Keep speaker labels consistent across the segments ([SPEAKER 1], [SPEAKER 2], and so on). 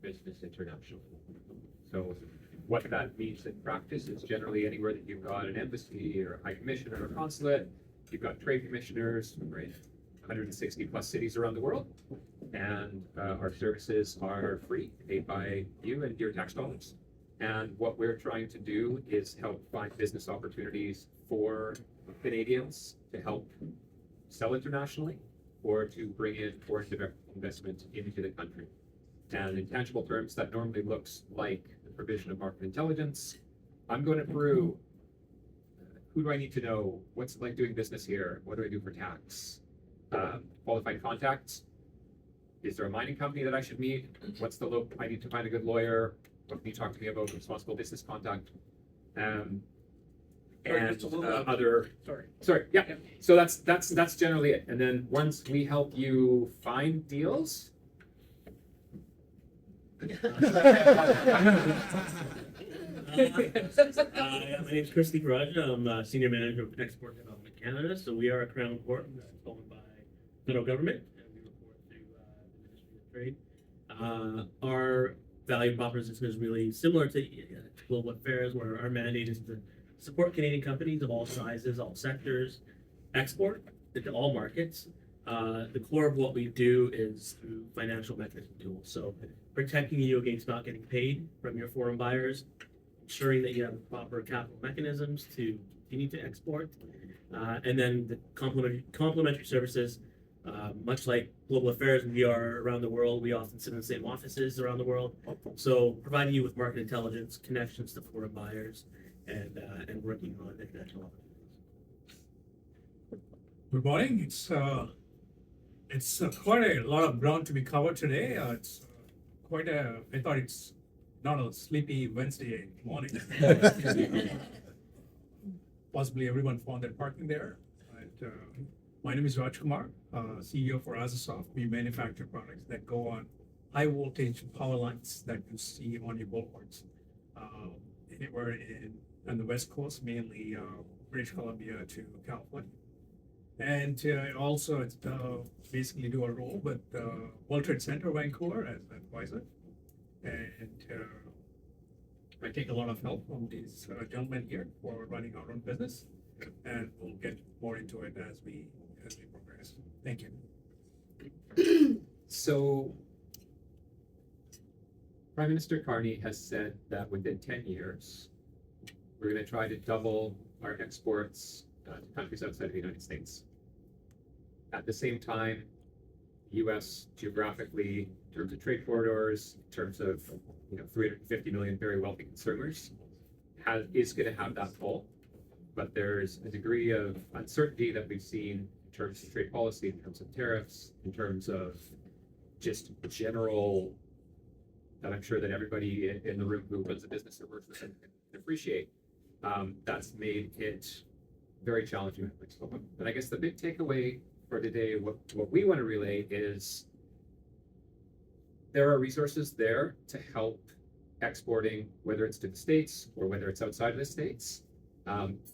[SPEAKER 1] business internationally. So what that means in practice is generally anywhere that you've got an embassy or a high commission or a consulate, you've got trade commissioners, right? 160 plus cities around the world, and our services are free, paid by you and your tax dollars. And what we're trying to do is help find business opportunities for Canadians to help sell internationally or to bring in foreign direct investment into the country. And in tangible terms, that normally looks like the provision of market intelligence. I'm going to Peru. Who do I need to know? What's it like doing business here? What do I do for tax? Qualified contacts. Is there a mining company that I should meet? What's the local? I need to find a good lawyer. What can you talk to me about? Responsible business contact. And other. Sorry. Yeah. So that's generally it. And then once we help you find deals.
[SPEAKER 2] My name is Chris Raja. I'm Senior Manager of Export Development Canada. So we are a Crown Corp that's owned by federal government, and we report to the Ministry of Trade. Our value proposition is really similar to global affairs, where our mandate is to support Canadian companies of all sizes, all sectors, export into all markets. The core of what we do is through financial metrics and tools. So protecting you against not getting paid from your foreign buyers, ensuring that you have the proper capital mechanisms to continue to export, and then the complementary services. Much like global affairs, we are around the world. We often sit in the same offices around the world. So providing you with market intelligence, connections to foreign buyers, and working on international opportunities.
[SPEAKER 3] Good morning. It's quite a lot of ground to be covered today. It's I thought it's not a sleepy Wednesday morning. Possibly everyone found their parking there. But, my name is Rajkumar, CEO for Azasoft. We manufacture products that go on high voltage power lines that you see on your boulevards. Anywhere on the West Coast, mainly British Columbia to California. And also it's basically do a role with World Trade Center Vancouver as an advisor. And I take a lot of help from these gentlemen here for running our own business. And we'll get more into it as we progress. Thank you.
[SPEAKER 1] So Prime Minister Carney has said that within 10 years, we're going to try to double our exports to countries outside of the United States. At the same time, the U.S. geographically, in terms of trade corridors, in terms of 350 million very wealthy consumers, is going to have that pull. But there's a degree of uncertainty that we've seen in terms of trade policy, in terms of tariffs, in terms of just general, that I'm sure that everybody in the room who runs a business or works with them can appreciate. That's made it very challenging. But I guess the big takeaway for today, what we want to relay is there are resources there to help exporting, whether it's to the States or whether it's outside of the States.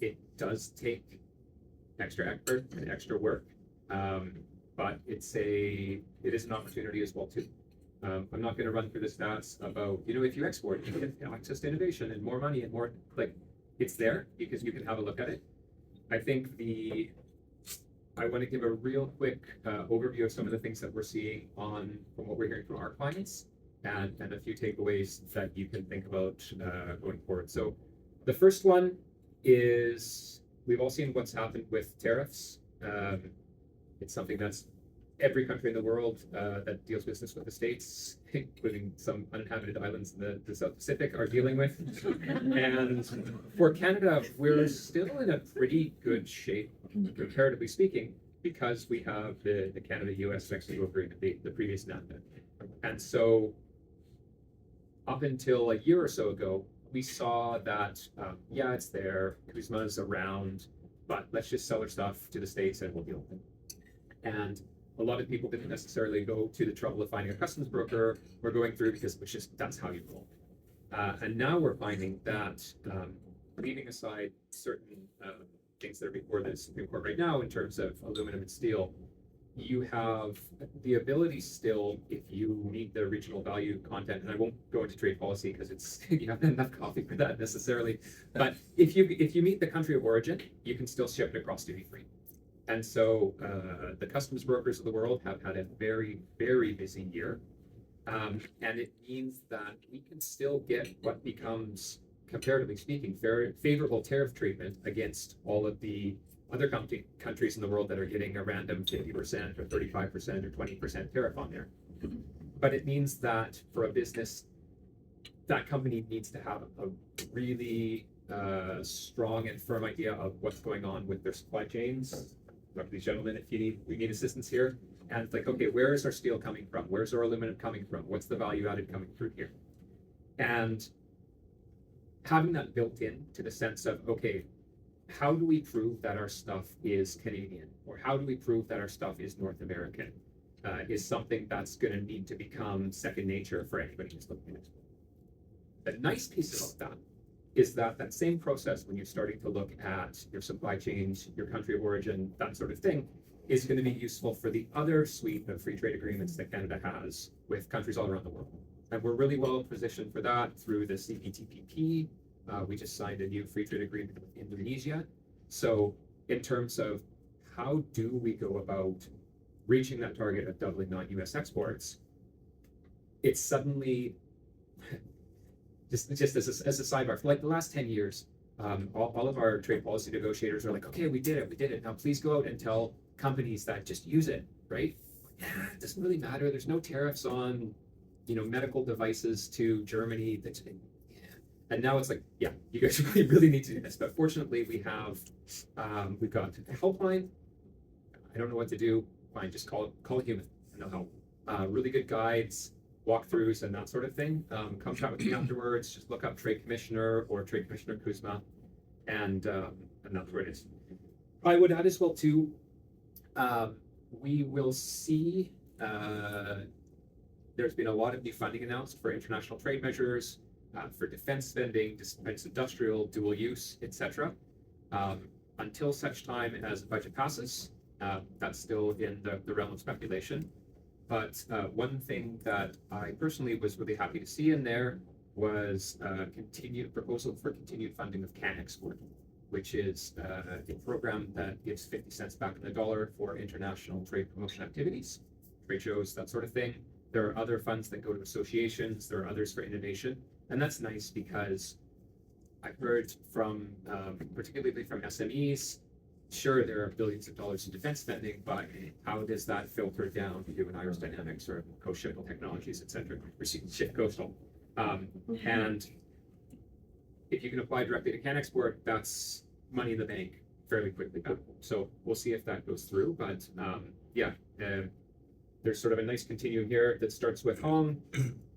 [SPEAKER 1] It does take extra effort and extra work, but it is an opportunity as well too. I'm not going to run through the stats about, if you export, you get access to innovation and more money and more, it's there because you can have a look at it. I think I want to give a real quick overview of some of the things that we're seeing from what we're hearing from our clients and a few takeaways that you can think about going forward. So the first one is we've all seen what's happened with tariffs. It's something that's every country in the world that deals business with the States, including some uninhabited islands in the South Pacific, are dealing with. And for Canada, we're still in a pretty good shape, comparatively speaking, because we have the Canada-US-Mexico agreement, the previous NAFTA. And so up until a year or so ago, we saw that, it's there, Kuzma's around, but let's just sell our stuff to the States and we'll deal with it. And a lot of people didn't necessarily go to the trouble of finding a customs broker or going through because that's how you roll. And now we're finding that leaving aside certain things that are before the Supreme Court right now in terms of aluminum and steel, you have the ability still, if you meet the regional value content, and I won't go into trade policy because it's you haven't enough coffee for that necessarily. But if you meet the country of origin, you can still ship it across duty free. And so the customs brokers of the world have had a very, very busy year. And it means that we can still get what becomes, comparatively speaking, favorable tariff treatment against all of the other countries in the world that are getting a random 50% or 35% or 20% tariff on there. But it means that for a business, that company needs to have a really strong and firm idea of what's going on with their supply chains. Talk to these gentlemen if we need assistance here. And it's like, okay, where is our steel coming from? Where's our aluminum coming from? What's the value added coming through here? And having that built in to the sense of, okay, how do we prove that our stuff is Canadian? Or how do we prove that our stuff is North American? Is something that's going to need to become second nature for anybody who's looking at it. The nice piece about that is that that same process, when you're starting to look at your supply chains, your country of origin, that sort of thing, is going to be useful for the other suite of free trade agreements that Canada has with countries all around the world. And we're really well positioned for that through the CPTPP. We just signed a new free trade agreement with Indonesia. So in terms of how do we go about reaching that target of doubling non-US exports, it's suddenly, just as a sidebar, for like the last 10 years, all of our trade policy negotiators are like, okay, we did it. Now please go out and tell companies that just use it, right? Yeah, it doesn't really matter. There's no tariffs on, medical devices to Germany. That's, yeah. And now it's like, yeah, you guys really need to do this. But fortunately, we've got a helpline. I don't know what to do. Fine, just call a human and they'll help. Really good guides, walkthroughs, and that sort of thing. Come chat with me afterwards. Just look up Trade Commissioner or Trade Commissioner Kuzma, and that's where it is. I would add as well too. We will see. There's been a lot of new funding announced for international trade measures, for defense spending, defense industrial, dual use, etc. Until such time as the budget passes, that's still in the realm of speculation. But one thing that I personally was really happy to see in there was continued proposal for continued funding of Can Export, which is a program that gives 50 cents back in the dollar for international trade promotion activities, trade shows, that sort of thing. There are other funds that go to associations. There are others for innovation. And that's nice because I've heard from, particularly from SMEs, sure, there are billions of dollars in defense spending, but how does that filter down to an Iris Dynamics or Coast Shipple Technologies, et cetera, or Ship Coastal? And if you can apply directly to Can Export, that's money in the bank fairly quickly back. So we'll see if that goes through. But there's sort of a nice continuum here that starts with home,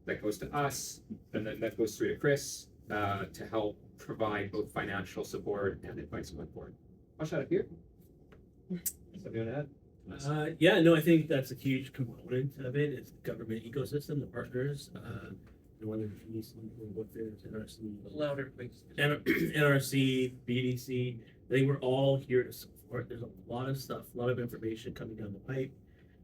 [SPEAKER 1] that goes to us, and then that goes through to Chris to help provide both financial support and advice going forward. I'll shut up here. Something you want to add?
[SPEAKER 2] I think that's a huge component of it. It's the government ecosystem, the partners. Whether it's NRC,
[SPEAKER 4] Louder, please.
[SPEAKER 2] NRC, BDC, I think we're all here to support. There's a lot of stuff, a lot of information coming down the pipe.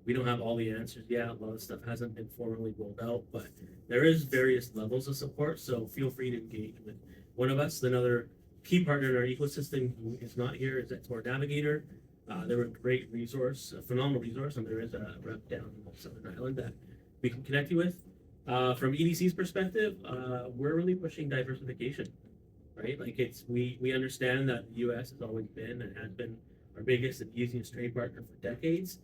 [SPEAKER 2] We don't have all the answers yet. A lot of stuff hasn't been formally rolled out, but there is various levels of support. So feel free to engage with one of us. Another key partner in our ecosystem who is not here is Export Navigator. They're a great resource, a phenomenal resource, and there is a rep down in Southern Island that we can connect you with. From EDC's perspective, we're really pushing diversification, right? Like we understand that the U.S. has always been and has been our biggest and easiest trade partner for decades.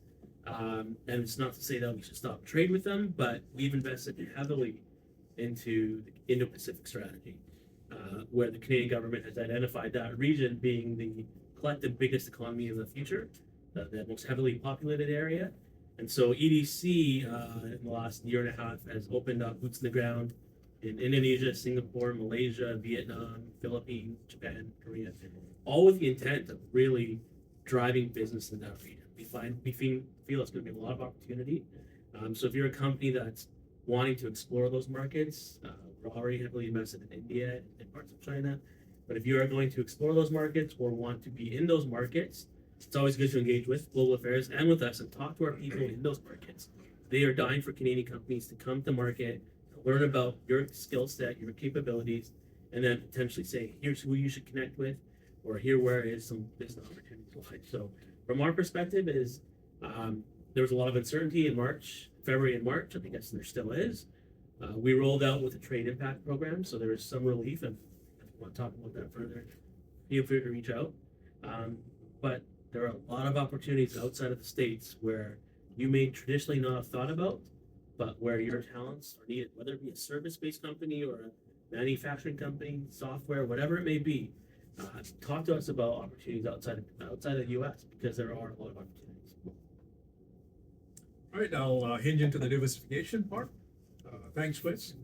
[SPEAKER 2] And it's not to say that we should stop trade with them, but we've invested heavily into the Indo-Pacific strategy, where the Canadian government has identified that region being the collective biggest economy in the future, the most heavily populated area. And so EDC in the last year and a half has opened up boots on the ground in Indonesia, Singapore, Malaysia, Vietnam, Philippines, Japan, Korea, all with the intent of really driving business in that region. We feel it's going to be a lot of opportunity. So if you're a company that's wanting to explore those markets, we're already heavily invested in India and parts of China. But if you are going to explore those markets or want to be in those markets, it's always good to engage with global affairs and with us and talk to our people in those markets. They are dying for Canadian companies to come to market, learn about your skill set, your capabilities, and then potentially say, here's who you should connect with, or here where is some business opportunities lie. So from our perspective is there was a lot of uncertainty in February and March. I guess there still is. We rolled out with a trade impact program, so there is some relief, and if you want to talk about that further, feel free to reach out. But there are a lot of opportunities outside of the States where you may traditionally not have thought about, but where your talents are needed, whether it be a service-based company or a manufacturing company, software, whatever it may be. Talk to us about opportunities outside of the U.S. because there are a lot of opportunities.
[SPEAKER 3] All right, I'll hinge into the diversification part. Thanks, Chris.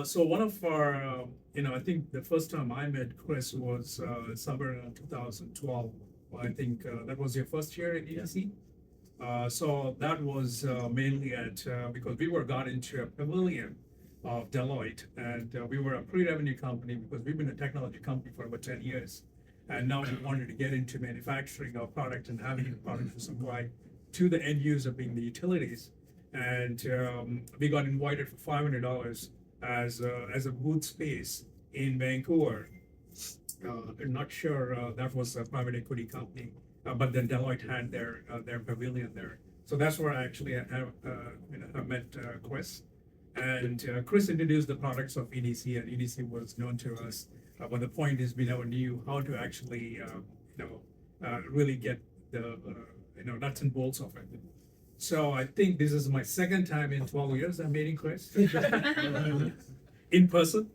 [SPEAKER 3] So one of our, I think the first time I met Chris was somewhere around 2012. I think that was your first year at EDC. So that was mainly because we got into a pavilion of Deloitte, and we were a pre-revenue company because we've been a technology company for about 10 years. And now we wanted to get into manufacturing our product and having a product to supply to the end user, being the utilities. And we got invited for $500 as a booth space in Vancouver. I'm not sure that was a private equity company, but then Deloitte had their pavilion there. So that's where I actually I met Chris. And Chris introduced the products of EDC, and EDC was known to us. But the point is, we never knew how to actually, really get the nuts and bolts of it. So I think this is my second time in 12 years I'm meeting Chris in person.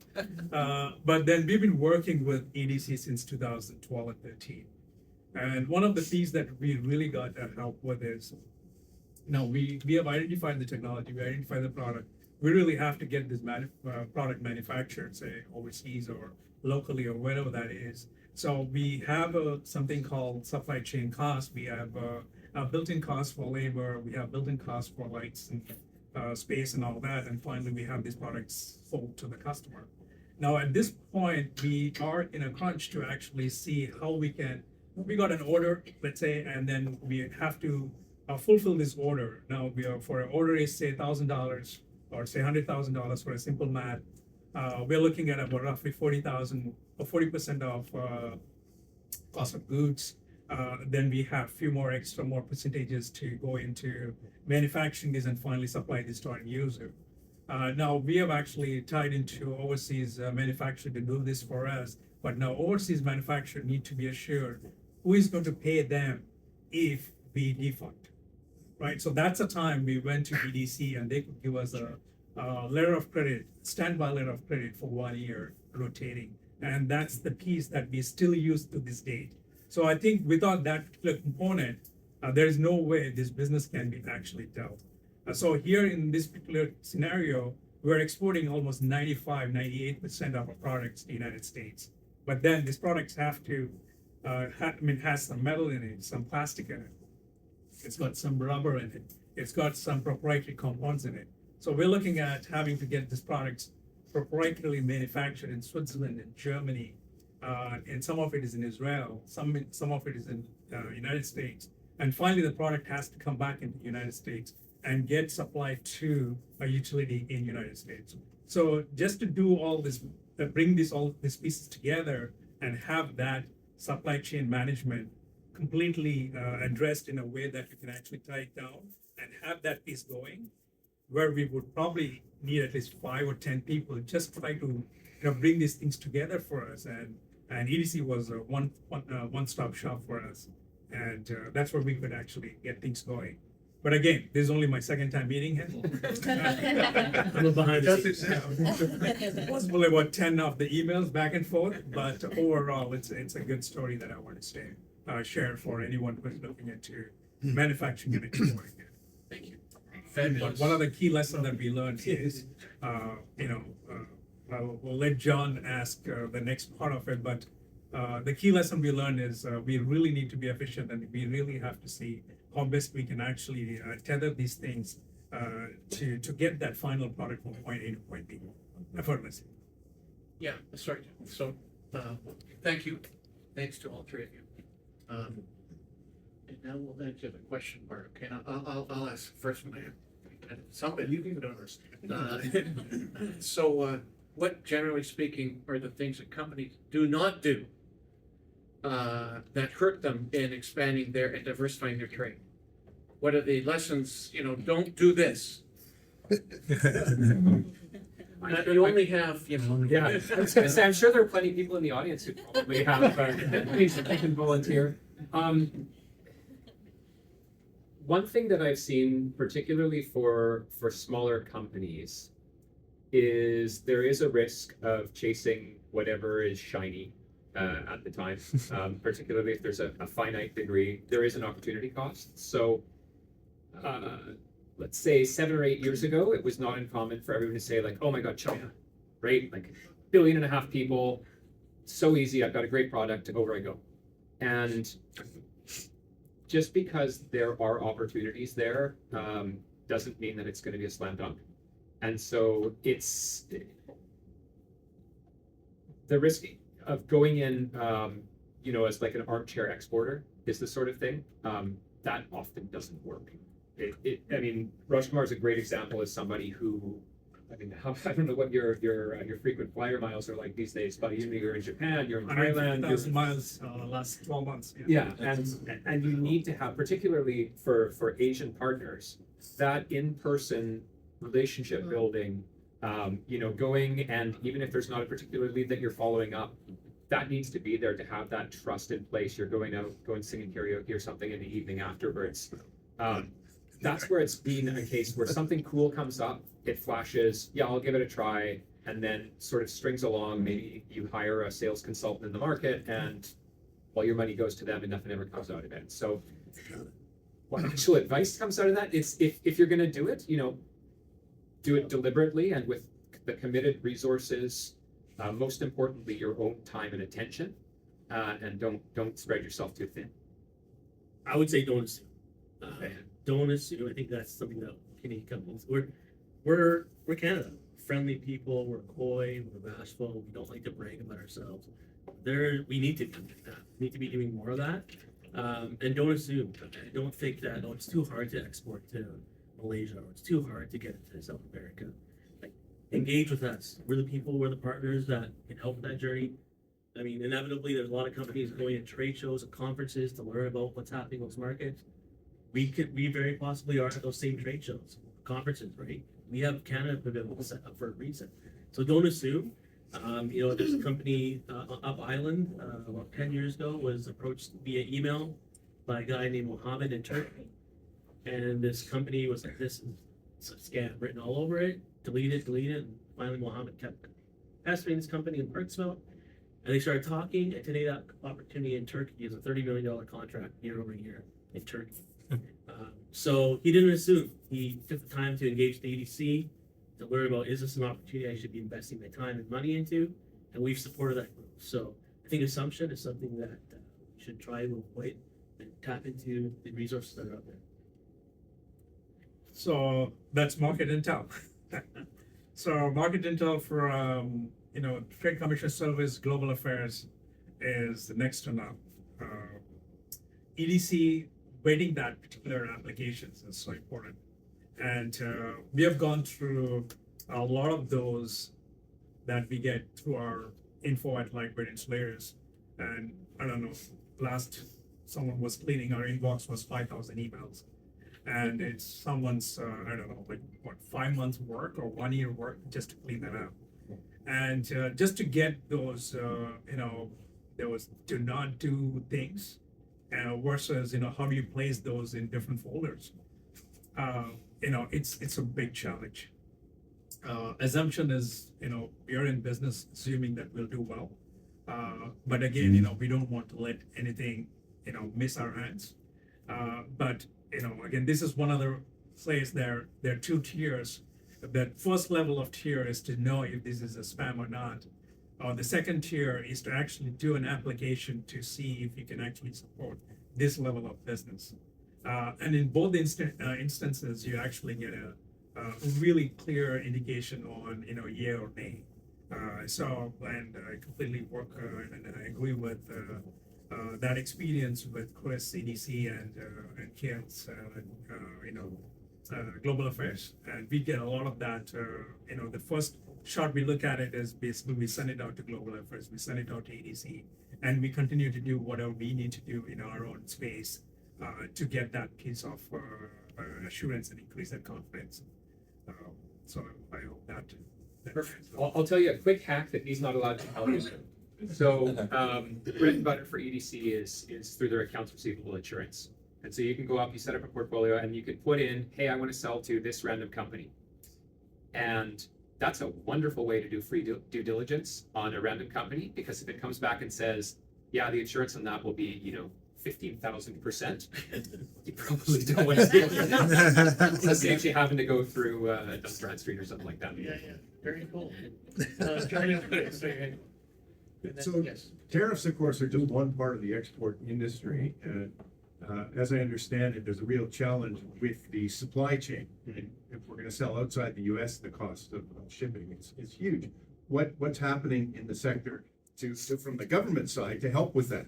[SPEAKER 3] But then we've been working with EDC since 2012 and 13. And one of the things that we really got help with is, we have identified the technology, we identified the product. We really have to get this product manufactured, say overseas or locally or wherever that is. So we have something called supply chain cost. We have built-in costs for labor. We have built-in costs for lights and space and all that. And finally, we have these products sold to the customer. Now, at this point, we are in a crunch to actually see how we got an order, let's say, and then we have to fulfill this order. Now, for an order is, say, $1,000 or say $100,000 for a simple math. We're looking at about roughly 40,000 or 40% of cost of goods. Then we have a few more percentages to go into manufacturing this and finally supply this to our end user. Now we have actually tied into overseas manufacturer to do this for us, but now overseas manufacturer need to be assured who is going to pay them if we default, right? So that's the time we went to EDC and they could give us a letter of credit, standby letter of credit for 1 year rotating. And that's the piece that we still use to this date. So I think without that particular component, there is no way this business can be actually dealt. So here in this particular scenario, we're exporting almost 98% of our products to the United States. But then these products have to, has some metal in it, some plastic in it. It's got some rubber in it. It's got some proprietary compounds in it. So we're looking at having to get these products proprietarily manufactured in Switzerland and Germany. And some of it is in Israel, some of it is in United States. And finally, the product has to come back into the United States and get supplied to a utility in the United States. So just to do all this, bring all these pieces together and have that supply chain management completely addressed in a way that you can actually tie it down and have that piece going, where we would probably need at least 5 or 10 people just try to bring these things together for us. And EDC was a one-stop shop for us. And that's where we could actually get things going. But again, this is only my second time meeting him.
[SPEAKER 2] I'm behind the scenes.
[SPEAKER 3] Possibly about 10 of the emails back and forth, but overall, it's a good story that I want to share for anyone who's looking into manufacturing and exporting.
[SPEAKER 4] Thank you.
[SPEAKER 3] But one of the key lessons that we learned is, we'll let John ask the next part of it, but the key lesson we learned is we really need to be efficient, and we really have to see how best we can actually tether these things to get that final product from point A to point B effortlessly.
[SPEAKER 4] Yeah, sorry. So, thank you. Thanks to all three of you. And now we'll answer the question part, okay? I'll ask the first one. Somebody, you can understand. So, what generally speaking are the things that companies do not do that hurt them in expanding their and diversifying their trade? What are the lessons, don't do this? You only have,
[SPEAKER 1] Yeah, I was gonna say, I'm sure there are plenty of people in the audience who probably have things that they can volunteer. One thing that I've seen, particularly for smaller companies, is there is a risk of chasing whatever is shiny at the time, particularly if there's a finite degree. There is an opportunity cost. So let's say 7 or 8 years ago, it was not uncommon for everyone to say like, oh my God, China, right? Like 1.5 billion people, so easy, I've got a great product, over I go. And just because there are opportunities there doesn't mean that it's going to be a slam dunk. And so it's the risk of going in, as like an armchair exporter is the sort of thing that often doesn't work. I mean, Rajkumar is a great example as somebody who, I don't know what your frequent flyer miles are like these days, but you're in Japan, you're in Thailand,
[SPEAKER 3] 100,000 miles last 12 months.
[SPEAKER 1] yeah, and you need to have, particularly for Asian partners, that in-person relationship building, going, and even if there's not a particular lead that you're following up, that needs to be there to have that trust in place. You're going singing karaoke or something in the evening afterwards. That's where it's been a case where something cool comes up, it flashes, yeah, I'll give it a try, and then sort of strings along. Maybe you hire a sales consultant in the market, and all your money goes to them and nothing ever comes out of it. So what actual advice comes out of that is if you're going to do it, do it deliberately and with the committed resources, most importantly, your own time and attention, and don't spread yourself too thin.
[SPEAKER 2] I would say don't assume. Don't assume. I think that's something that Canadian companies, we're Canada, friendly people. We're coy. We're bashful. We don't like to brag about ourselves. We need to do that. We need to be doing more of that. And don't assume. I don't think that it's too hard to export to Malaysia, or it's too hard to get to South America. Like, engage with us. We're the people. We're the partners that can help that journey. I mean, inevitably, there's a lot of companies going to trade shows and conferences to learn about what's happening in those markets. We very possibly are at those same trade shows, conferences, right? We have Canada Pavilion set up for a reason. So don't assume. There's a company up island about 10 years ago was approached via email by a guy named Mohammed in Turkey. And this company was like, this is a scam written all over it, delete it. And finally Mohammed kept pestering this company in Parksville. And they started talking, and today that opportunity in Turkey is a $30 million contract year over year in Turkey. So he didn't assume. He took the time to engage the EDC to learn about, is this an opportunity I should be investing my time and money into? And we've supported that group. So I think assumption is something that we should try to avoid and tap into the resources that are out there.
[SPEAKER 3] So that's market intel. So market intel for Trade Commission Service Global Affairs is the next to none. EDC weighting that particular applications is so important, and we have gone through a lot of those that we get through our info at Lightweight Insulators. And I don't know, last someone was cleaning our inbox was 5,000 emails, and it's someone's 5 months work or 1 year work just to clean that up. And just to get those those do not do things versus how do you place those in different folders, it's a big challenge. Assumption is we are in business assuming that we'll do well, but again we don't want to let anything miss our hands, but again, this is one other place. There are two tiers. That first level of tier is to know if this is a spam or not. The second tier is to actually do an application to see if you can actually support this level of business. And in both instances, you actually get a really clear indication on yeah or nay. And I completely work and I agree with that experience with Chris, CDC, and Kale's, global affairs, and we get a lot of that. The first shot we look at it is basically we send it out to global affairs, we send it out to EDC, and we continue to do whatever we need to do in our own space to get that piece of assurance and increase that confidence. So I hope that.
[SPEAKER 1] Perfect. I'll tell you a quick hack that he's not allowed to tell you. So the bread and butter for EDC is through their accounts receivable insurance. And so you can go up, you set up a portfolio, and you can put in, hey, I want to sell to this random company. And that's a wonderful way to do free due diligence on a random company, because if it comes back and says, yeah, the insurance on that will be, 15,000%, you probably don't want to do it. That saves you having to go through Dun Bradstreet or something like that.
[SPEAKER 4] Yeah, very cool. Charlie,
[SPEAKER 5] So
[SPEAKER 4] yes.
[SPEAKER 5] tariffs, of course, are just one part of the export industry. And as I understand it, there's a real challenge with the supply chain. And if we're going to sell outside the U.S., the cost of shipping is huge. What's happening in the sector from the government side to help with that?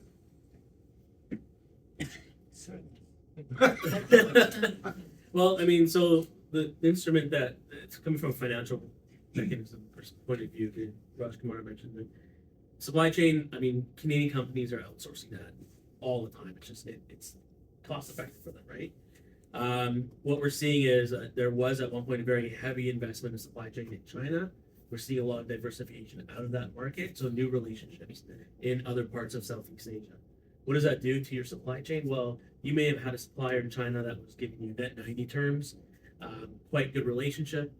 [SPEAKER 2] Well, I mean, so the instrument that it's coming from a financial mechanism point of view, that Raj Kumar mentioned, the supply chain. I mean, Canadian companies are outsourcing that all the time. It's just it's cost effective for them, right? What we're seeing is there was at one point a very heavy investment in supply chain in China. We're seeing a lot of diversification out of that market, so new relationships in other parts of Southeast Asia. What does that do to your supply chain? Well, you may have had a supplier in China that was giving you net 90 terms, quite good relationship.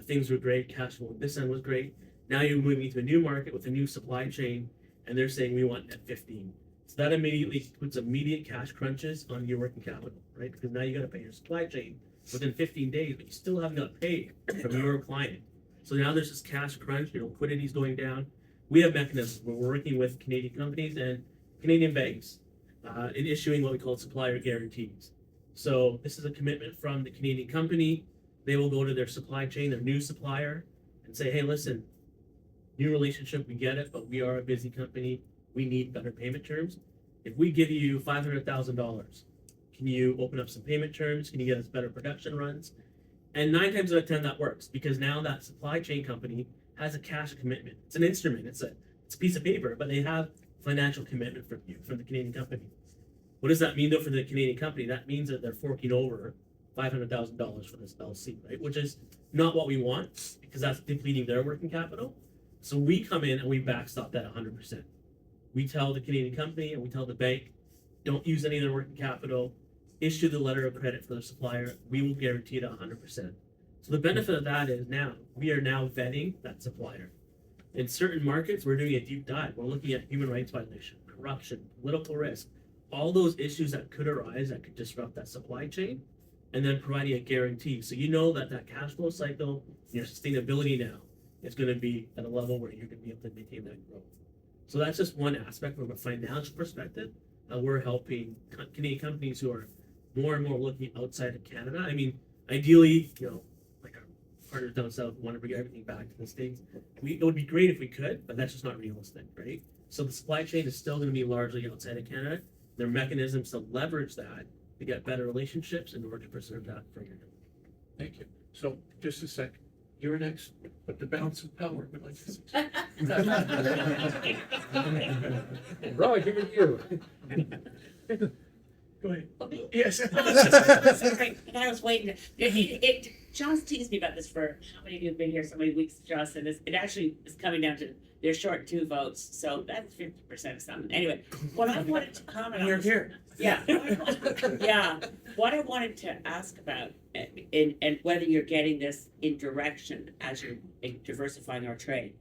[SPEAKER 2] Things were great, cash flow on this end was great. Now you're moving to a new market with a new supply chain, and they're saying we want net 15. So that immediately puts immediate cash crunches on your working capital, right? Because now you got to pay your supply chain within 15 days, but you still haven't got paid from your client. So now there's this cash crunch, your liquidity is going down. We have mechanisms where we're working with Canadian companies and Canadian banks in issuing what we call supplier guarantees. So this is a commitment from the Canadian company. They will go to their supply chain, their new supplier, and say, hey, listen, new relationship, we get it, but we are a busy company. We need better payment terms. If we give you $500,000, can you open up some payment terms? Can you get us better production runs? And 9 times out of 10, that works, because now that supply chain company has a cash commitment. It's an instrument. It's a piece of paper, but they have financial commitment from you, from the Canadian company. What does that mean, though, for the Canadian company? That means that they're forking over $500,000 for this LC, right? Which is not what we want, because that's depleting their working capital. So we come in and we backstop that 100%. We tell the Canadian company and we tell the bank, don't use any of their working capital, issue the letter of credit for the supplier. We will guarantee it 100%. So the benefit of that is now we are now vetting that supplier. In certain markets, we're doing a deep dive. We're looking at human rights violation, corruption, political risk, all those issues that could arise that could disrupt that supply chain, and then providing a guarantee. So you know that cash flow cycle, your sustainability now is going to be at a level where you're going to be able to maintain that growth. So that's just one aspect from a financial perspective. We're helping Canadian companies who are more and more looking outside of Canada. I mean, ideally, like our partners down south want to bring everything back to the States. It would be great if we could, but that's just not realistic, right? So the supply chain is still going to be largely outside of Canada. There are mechanisms to leverage that to get better relationships in order to preserve that for your company.
[SPEAKER 4] Thank you. So just a sec. You're next, but the balance of power would like to say.
[SPEAKER 1] Roy, give it you.
[SPEAKER 4] Go ahead.
[SPEAKER 6] Okay.
[SPEAKER 4] Yes.
[SPEAKER 6] Great. I was waiting. John's teased me about this for how many of you have been here so many weeks, Joss, and it actually is coming down to they're short 2 votes, so that's 50% of something. Anyway, what I wanted to comment on.
[SPEAKER 4] You're here.
[SPEAKER 6] Yeah. Yeah. What I wanted to ask about, and whether you're getting this in direction as you're diversifying our trade.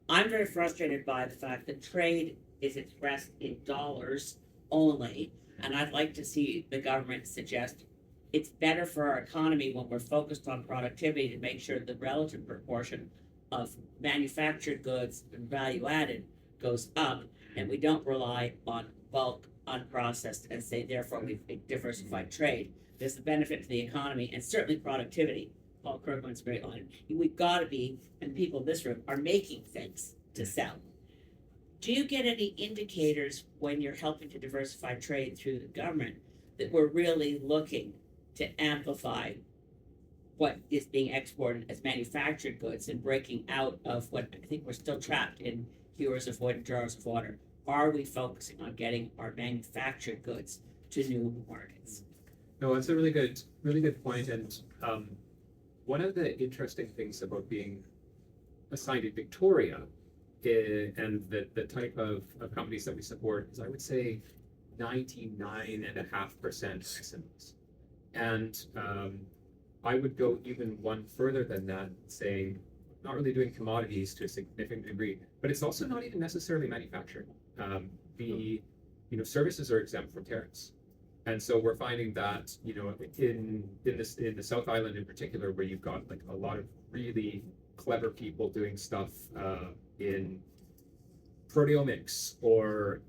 [SPEAKER 6] I'm very frustrated by the fact that trade is expressed in dollars only, and I'd like to see the government suggest it's better for our economy when we're focused on productivity to make sure the relative proportion of manufactured goods and value added goes up, and we don't rely on bulk unprocessed and say therefore we've diversified trade. There's the benefit to the economy and certainly productivity. Paul Kirkland's great line. We've got to be, and people in this room are making things to sell. do you get any indicators when you're helping to diversify trade through the government that we're really looking to amplify what is being exported as manufactured goods and breaking out of what I think we're still trapped in hewers of wood and jars of water? Are we focusing on getting our manufactured goods to new markets?
[SPEAKER 1] No, that's a really good point. And one of the interesting things about being assigned in Victoria and the type of companies that we support is, I would say, 99.5% SMEs. And I would go even one further than that, saying not really doing commodities to a significant degree, but it's also not even necessarily manufacturing. The services are exempt from tariffs. And so we're finding that, in the South Island in particular, where you've got like a lot of really clever people doing stuff in proteomics or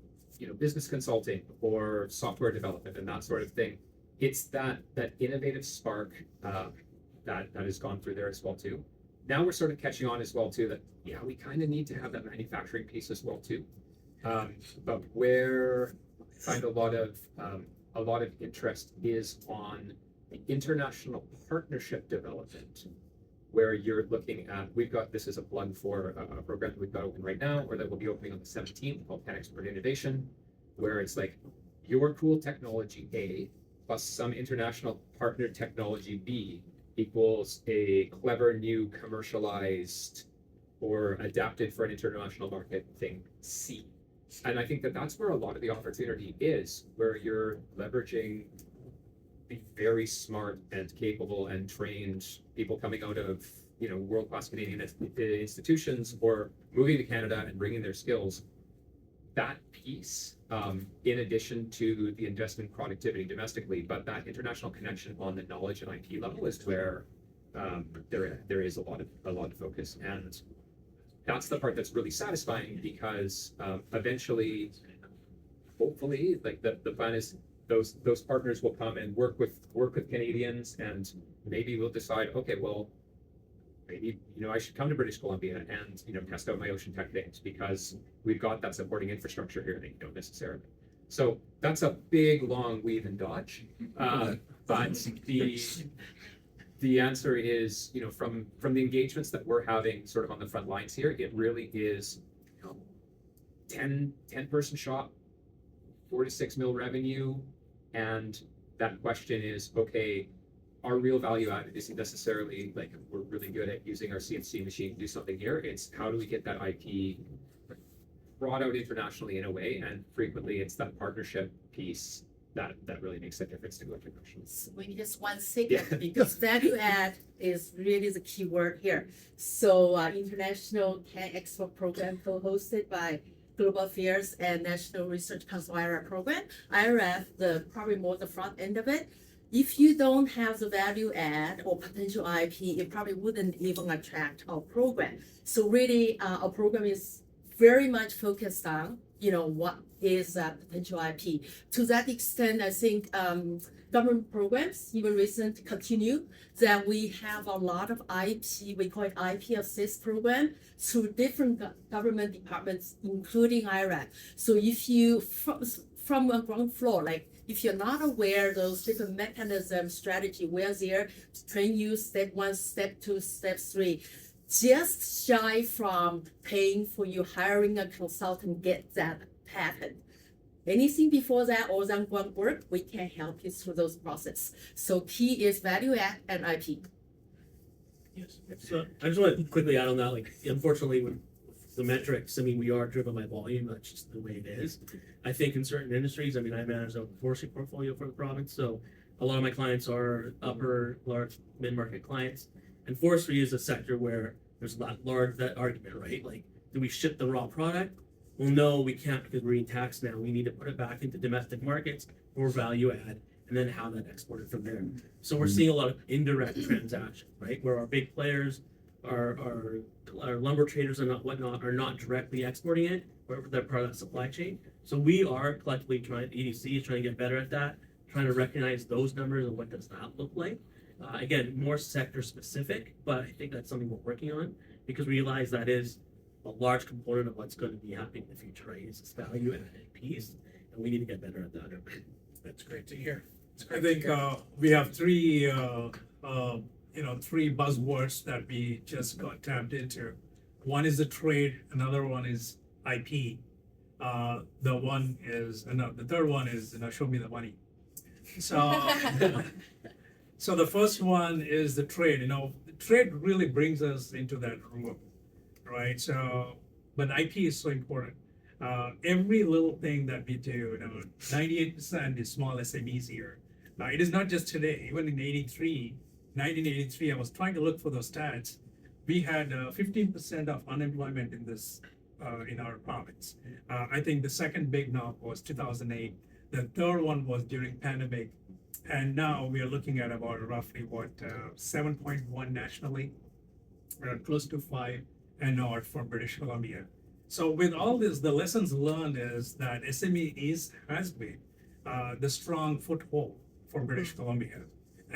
[SPEAKER 1] business consulting or software development and that sort of thing. It's that innovative spark that has gone through there as well too. Now we're sort of catching on as well too that we kind of need to have that manufacturing piece as well too. But where I find a lot of interest is on the international partnership development, where you're looking at, this is a plug for a program that we've got open right now, or that will be opening on the 17th, called Can Export Innovation, where it's like your cool technology A plus some international partner technology B equals a clever new commercialized or adapted for an international market thing C. And I think that that's where a lot of the opportunity is, where you're leveraging the very smart and capable and trained people coming out of world-class Canadian institutions, or moving to Canada and bringing their skills. That piece, in addition to the investment productivity domestically, but that international connection on the knowledge and IP level is where there is a lot of focus. And that's the part that's really satisfying, because eventually, hopefully, like the plan is those partners will come and work with Canadians, and maybe we'll decide, okay, well, maybe I should come to British Columbia and test out my ocean tech things, because we've got that supporting infrastructure here that you don't necessarily. So that's a big long weave and dodge, but the answer is, from the engagements that we're having sort of on the front lines here, it really is 10 person shop, 4 to 6 mil revenue. And that question is, okay, our real value added isn't necessarily like we're really good at using our CNC machine to do something here. It's how do we get that IP brought out internationally in a way, and frequently it's that partnership piece that really makes a difference to go international.
[SPEAKER 7] So maybe just 1 second, because value add is really the key word here. So International Can Export Program, co-hosted by Global Affairs and National Research Council IRF program. IRF, probably more the front end of it. If you don't have the value add or potential IP, it probably wouldn't even attract our program. So really, our program is very much focused on, what is potential IP. To that extent, I think government programs, even recent, continue that we have a lot of IP, we call it IP assist program, through different government departments, including IRAC. So if you, from a ground floor, like if you're not aware of those different mechanisms, strategy, we're there to train you step 1, step 2, step 3. Just shy from paying for you hiring a consultant, get that patent. Anything before that or that groundwork, we can help you through those processes. So key is value add and IP.
[SPEAKER 2] Yes. So I just want to quickly add on that. Like, unfortunately, with the metrics, we are driven by volume. That's just the way it is. I think in certain industries, I manage a forestry portfolio for the province, so a lot of my clients are upper, large, mid-market clients, and forestry is a sector where there's that argument, right? Like, do we ship the raw product? Well, no, we can't, because we're being taxed now. We need to put it back into domestic markets for value add, and then how that exported from there. So we're seeing a lot of indirect transactions, right? Where our big players, our lumber traders and whatnot, are not directly exporting it, where they're part of that supply chain. So we are collectively EDC is trying to get better at that, trying to recognize those numbers and what does that look like. Again, more sector specific, but I think that's something we're working on, because we realize that is a large component of what's going to be happening in the future, right? Is this value added piece, and we need to get better at that.
[SPEAKER 4] That's great to hear.
[SPEAKER 3] I think we have three buzzwords that we just got tapped into. One is the trade, another one is IP. The third one is show me the money. So, so the first one is the trade. The trade really brings us into that room, right? So, but IP is so important. Every little thing that we do, 98% is small SMEs here. It is not just today. Even in 1983, I was trying to look for those stats. We had 15% of unemployment in this in our province. I think the second big knock was 2008. The third one was during pandemic, and now we are looking at about roughly 7.1 nationally, close to 5 and north for British Columbia. So with all this, the lessons learned is that SME has been the strong foothold for British Columbia.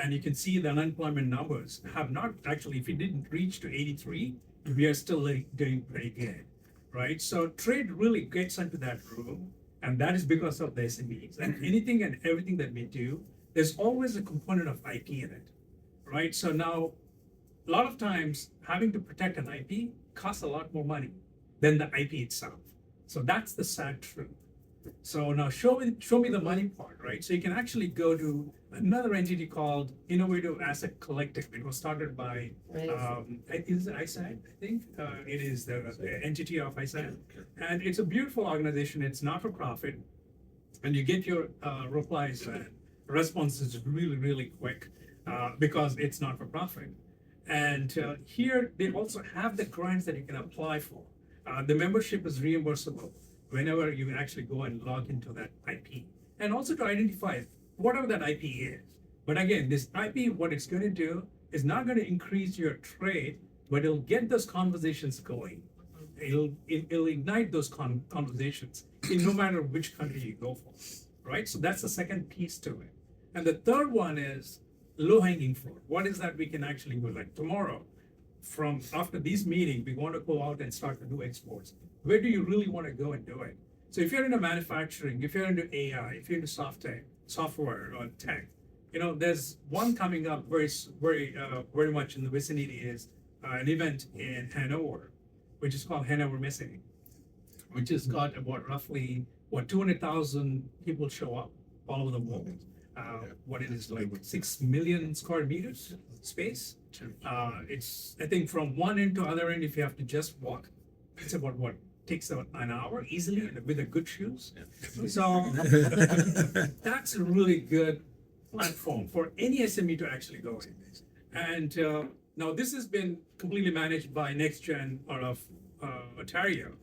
[SPEAKER 3] And you can see the unemployment numbers have not actually, if it didn't reach to 83, we are still doing pretty good, right? So trade really gets into that room, and that is because of the SMEs. And anything and everything that we do, there's always a component of IP in it, right? So now, a lot of times, having to protect an IP costs a lot more money than the IP itself. So that's the sad truth. So now show me the money part, right? So you can actually go to another entity called Innovative Asset Collective. It was started by, is it ISAD? I think it is the entity of ISAD. And it's a beautiful organization. It's not for profit. And you get your replies and responses really, really quick because it's not for profit. And here they also have the grants that you can apply for. The membership is reimbursable whenever you actually go and log into that IP, and also to identify whatever that IP is. But again, this IP, what it's going to do is not going to increase your trade, but it'll get those conversations going. It'll ignite those conversations in no matter which country you go for, right? So that's the second piece to it. And the third one is low-hanging fruit. What is that we can actually do? Like tomorrow, from after this meeting, we want to go out and start to do exports. Where do you really want to go and do it? So if you're into manufacturing, if you're into AI, if you're into software or tech, there's one coming up very much in the vicinity is an event in Hanover, which is called Hanover Messe, which has got about roughly 200,000 people show up all over the world. What it is like 6 million square meters space. It's I think from one end to other end, if you have to just walk, it's about takes about an hour easily with the good shoes. So that's a really good platform for any SME to actually go in. And now this has been completely managed by NextGen out of Ontario,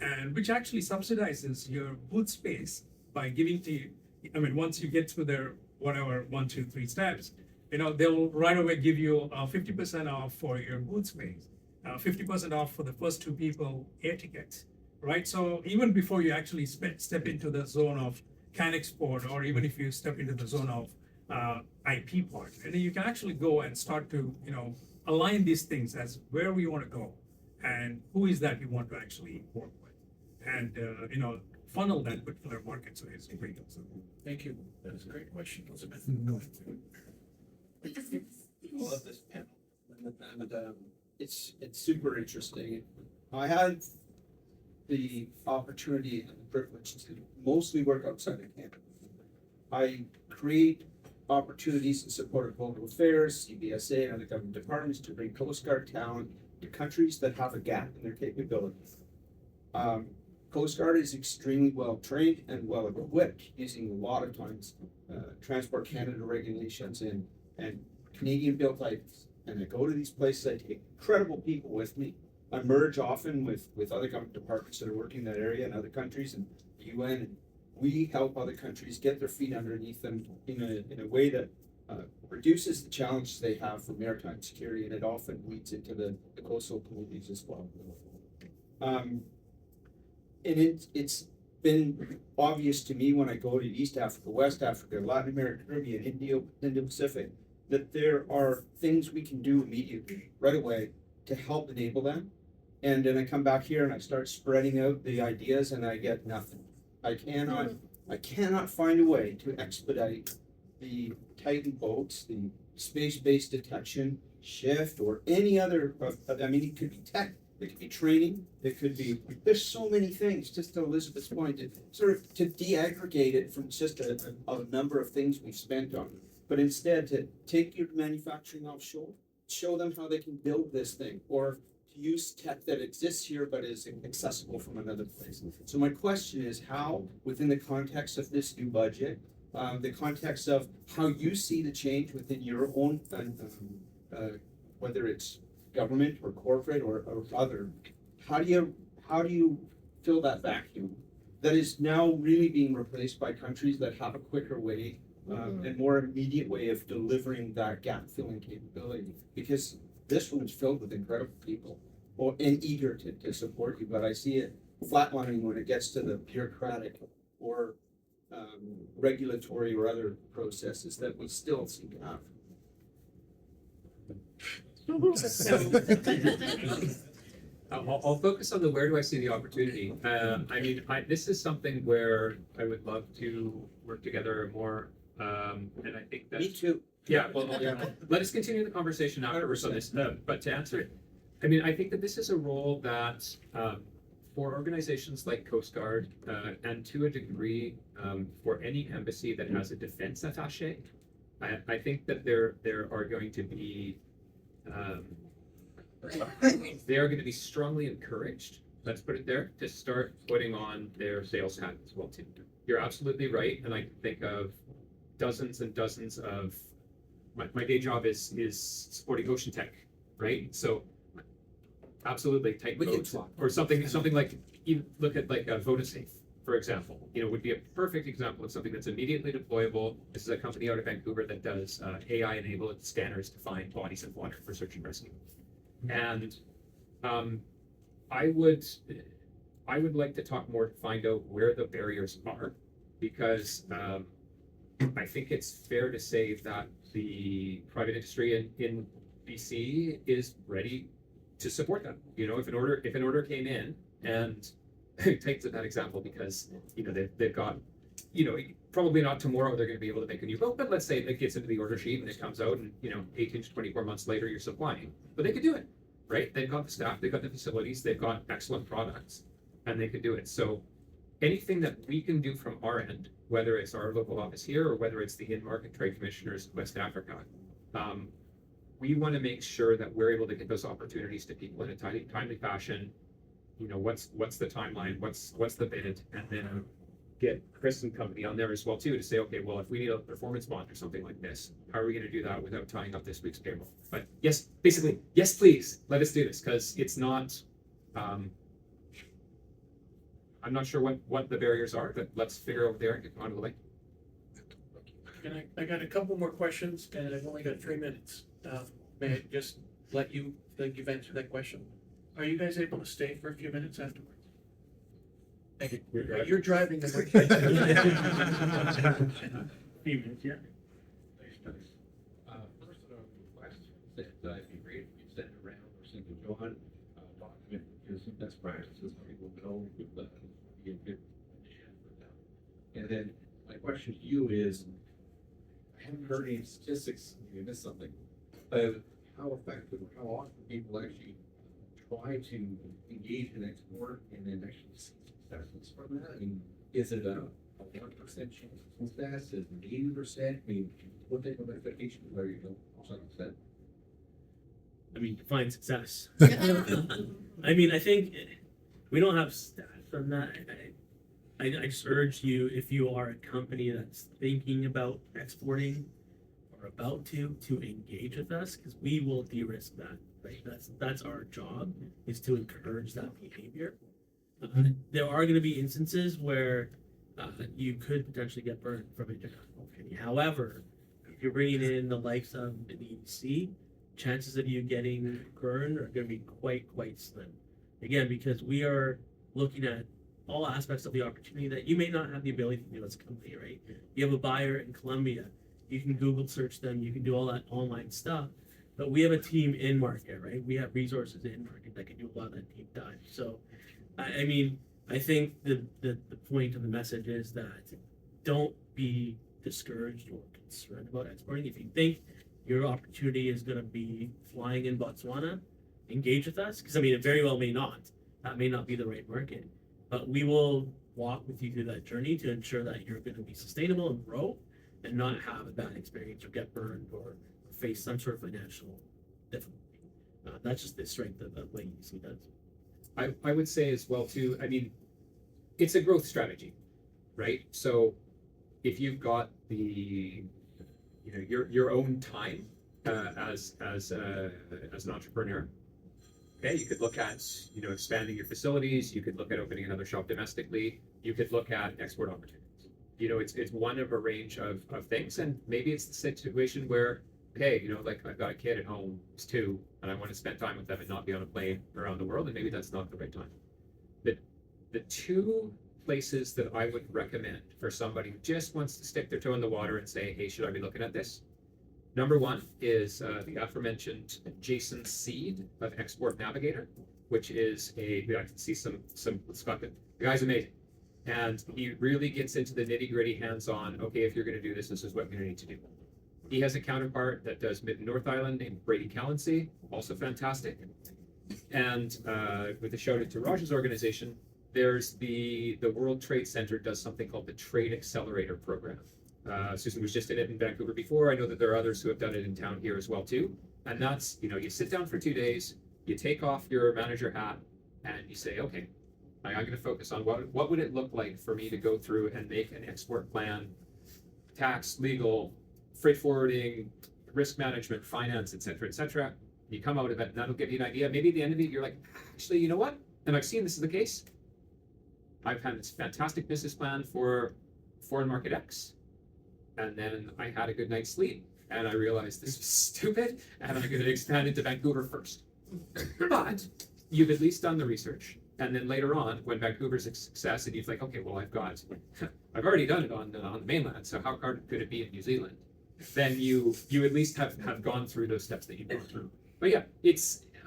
[SPEAKER 3] and which actually subsidizes your booth space by giving to you. I mean, once you get through their 1, 2, 3 steps, they'll right away give you 50% off for your booth space, 50% off for the first 2 people air tickets, right? So even before you actually step into the zone of can export, or even if you step into the zone of IP part, and then you can actually go and start to align these things as where we want to go, and who is that you want to actually work with, and funnel that particular market. So it's great.
[SPEAKER 4] Thank you. That is a great question, Elizabeth.
[SPEAKER 8] I love this panel, and it's super interesting. I had the opportunity and the privilege to mostly work outside of Canada. I create opportunities in support of global affairs, CBSA, and other government departments to bring Coast Guard talent to countries that have a gap in their capabilities. Coast Guard is extremely well trained and well equipped, using a lot of times Transport Canada regulations and Canadian built items. And I go to these places, I take incredible people with me. I merge often with other government departments that are working in that area and other countries and the UN. And we help other countries get their feet underneath them in a way that reduces the challenges they have for maritime security, and it often leads into the coastal communities as well. And it's been obvious to me when I go to East Africa, West Africa, Latin America, Caribbean, Indo-Pacific, that there are things we can do immediately, right away, to help enable them. And then I come back here and I start spreading out the ideas and I get nothing. I cannot find a way to expedite the Titan boats, the space-based detection, shift, or any other, I mean, it could be tech, it could be training, it could be, there's so many things, just to Elizabeth's point, sort of to de-aggregate it from just a number of things we've spent on. But instead to take your manufacturing offshore, show them how they can build this thing, or to use tech that exists here but is accessible from another place. So my question is how, within the context of this new budget, the context of how you see the change within your own, whether it's government or corporate or other, how do you fill that vacuum that is now really being replaced by countries that have a quicker way and more immediate way of delivering that gap filling capability? Because this room is filled with incredible people and eager to support you, but I see it flatlining when it gets to the bureaucratic or regulatory or other processes that we still seem to have.
[SPEAKER 1] I'll focus on the where do I see the opportunity. I mean, this is something where I would love to work together more, and I think that.
[SPEAKER 8] Me too.
[SPEAKER 1] Yeah, well, let us continue the conversation afterwards on this. But to answer it, I mean, I think that this is a role that for organizations like Coast Guard and to a degree for any embassy that has a defense attaché, I think that there are going to be they are going to be strongly encouraged, let's put it there, to start putting on their sales hat as well too. You're absolutely right, and I can think of dozens and dozens of my day job is supporting ocean tech, right? So absolutely tight boats or something like you look at like a VodaSafe, for example, would be a perfect example of something that's immediately deployable. This is a company out of Vancouver that does AI-enabled scanners to find bodies in water for search and rescue. And I would like to talk more to find out where the barriers are, because I think it's fair to say that the private industry in BC is ready to support them. If an order came in, and take that example because they've got probably not tomorrow they're going to be able to make a new boat, but let's say it gets into the order sheet and it comes out and 18 to 24 months later you're supplying, but they could do it, right? They've got the staff, they've got the facilities, they've got excellent products, and they could do it. So anything that we can do from our end, whether it's our local office here or whether it's the in-market trade commissioners of West Africa, we want to make sure that we're able to get those opportunities to people in a timely fashion. What's the timeline? What's the bid? And then get Chris and company on there as well too to say, okay, well, if we need a performance bond or something like this, how are we going to do that without tying up this week's payroll? But yes, basically, yes, please let us do this, because it's not. I'm not sure what the barriers are, but let's figure out there and get onto the link.
[SPEAKER 4] And I got a couple more questions, and I've only got 3 minutes. May I just let you think you've answered that question? Are you guys able to stay for a few minutes afterwards? Thank you. You're driving the
[SPEAKER 2] Few minutes, yeah.
[SPEAKER 9] First, request that it'd be great if you send around or send to John document because some best practices people know would be a good initiative for them. And then my question to you is, I haven't heard any statistics. You missed something. How effective or how often people actually try to engage in export and then actually see successes from that? I mean, is it a 1% chance of success? Is it 80%? I mean, what type of expectation where you go 100%?
[SPEAKER 2] I mean, define success. I mean, I think we don't have stats on that. I just urge you, if you are a company that's thinking about exporting or about to engage with us, because we will de-risk that. Right? That's our job, is to encourage that behavior. There are going to be instances where you could potentially get burned from international opinion. However, if you're bringing in the likes of the EDC, chances of you getting burned are going to be quite slim. Again, because we are looking at all aspects of the opportunity that you may not have the ability to do as a company, right? You have a buyer in Colombia, you can Google search them, you can do all that online stuff, but we have a team in market, right? We have resources in market that can do a lot of that deep dive. So, I mean, I think the point of the message is that don't be discouraged or concerned about exporting. If you think your opportunity is going to be flying in Botswana, engage with us, because I mean, it very well may not. That may not be the right market, but we will walk with you through that journey to ensure that you're going to be sustainable and grow and not have a bad experience or get burned or face some sort of financial difficulty. That's just the strength of what UC does.
[SPEAKER 1] I would say as well too, I mean, it's a growth strategy, right? So if you've got the, you know, your own time as an entrepreneur, okay, you could look at, you know, expanding your facilities. You could look at opening another shop domestically. You could look at export opportunities. You know, it's one of a range of things, and maybe it's the situation where, okay, you know, like I've got a kid at home, who's 2, and I want to spend time with them and not be on a plane around the world, and maybe that's not the right time. The 2 places that I would recommend for somebody who just wants to stick their toe in the water and say, hey, should I be looking at this? Number 1 is the aforementioned Jason Seed of Export Navigator, which is I can see some Scott. The guy's amazing. And he really gets into the nitty-gritty hands-on, okay, if you're going to do this, this is what you're going to need to do. He has a counterpart that does Mid and North Island named Brady Callancy, also fantastic. And with a shout out to Raj's organization, there's the World Trade Center does something called the Trade Accelerator Program. Susan was just in it in Vancouver before. I know that there are others who have done it in town here as well too. And that's, you know, you sit down for 2 days, you take off your manager hat, and you say, okay, I'm going to focus on what would it look like for me to go through and make an export plan, tax, legal, freight forwarding, risk management, finance, et cetera. You come out of it, and that'll give you an idea. Maybe at the end of it, you're like, actually, you know what? And I've seen this is the case. I've had this fantastic business plan for foreign market X. And then I had a good night's sleep, and I realized this was stupid, and I'm going to expand into Vancouver first. But you've at least done the research. And then later on, when Vancouver's a success, and you're like, okay, well, I've already done it on the mainland, so how hard could it be in New Zealand? Then you at least have gone through those steps that you've gone through. But yeah,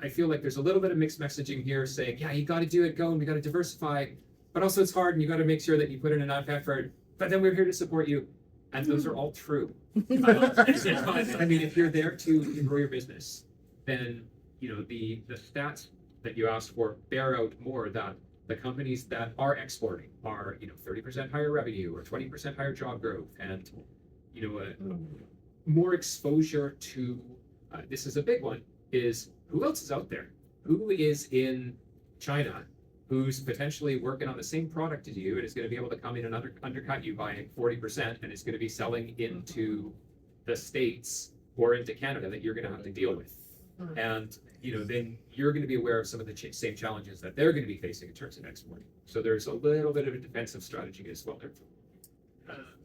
[SPEAKER 1] I feel like there's a little bit of mixed messaging here saying, yeah, you got to do it, go, and we got to diversify. But also it's hard, and you got to make sure that you put in enough effort. But then we're here to support you. And those are all true. I mean, if you're there to grow your business, then, you know, the stats that you asked for bear out more that the companies that are exporting are, you know, 30% higher revenue or 20% higher job growth, and, you know, more exposure to, this is a big one, is who else is out there? Who is in China who's potentially working on the same product as you and is going to be able to come in and undercut you by 40% and is going to be selling into the States or into Canada that you're going to have to deal with. And, you know, then you're going to be aware of some of the same challenges that they're going to be facing in terms of exporting. So there's a little bit of a defensive strategy as well there.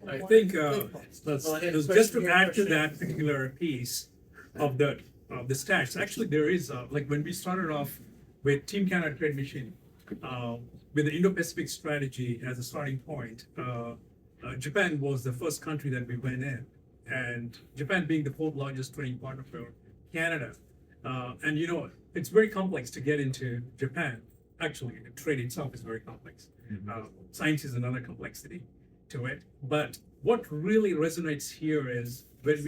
[SPEAKER 3] I think just to add to that particular piece of the stats, actually there is like when we started off with Team Canada Trade Machine, with the Indo-Pacific strategy as a starting point, Japan was the first country that we went in, and Japan being the 4th largest trading partner for Canada. And you know, it's very complex to get into Japan. Actually, the trade itself is very complex. Science is another complexity to it. But what really resonates here is if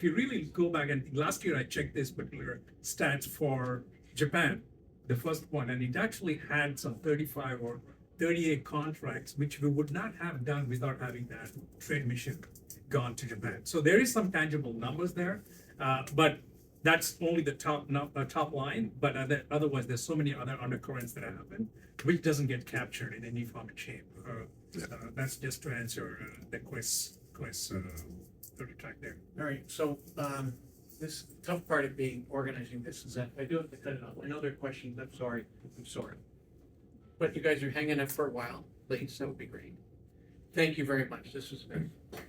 [SPEAKER 3] you really go back, and last year I checked this particular stats for Japan, the first one, and it actually had some 35 or 38 contracts, which we would not have done without having that trade mission gone to Japan. So there is some tangible numbers there, but that's only the top line. But otherwise, there's so many other undercurrents that happen, which doesn't get captured in any form or shape. That's just to answer the quiz 30 track there.
[SPEAKER 4] All right, so this tough part of organizing this is that I do have to cut it off. I know there are questions. I'm sorry. But you guys are hanging out for a while. Please, that would be great. Thank you very much. This was very